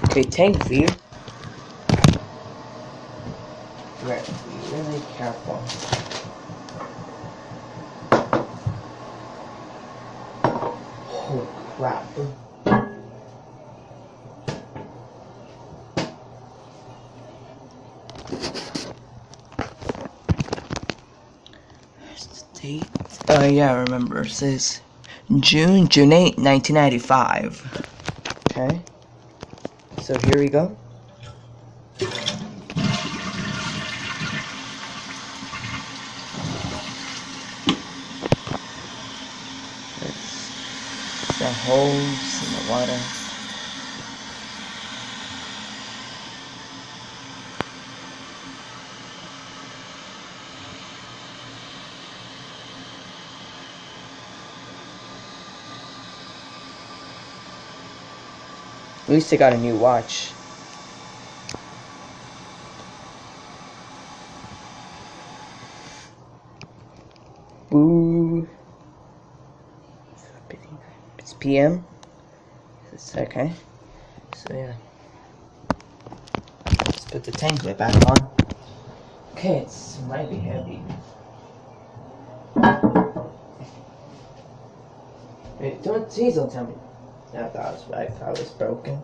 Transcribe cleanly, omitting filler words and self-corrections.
Okay, tank view. Right, be really careful. Holy crap. Where's the date? Oh yeah, I remember. It says June 8, 1995. Okay. So here we go. There's the holes in the water. At least I got a new watch. Boo. It's PM. It's okay. So yeah. Let's put the tank lid back on. Okay, it might be heavy. Wait, please don't tell me. I thought it was broken.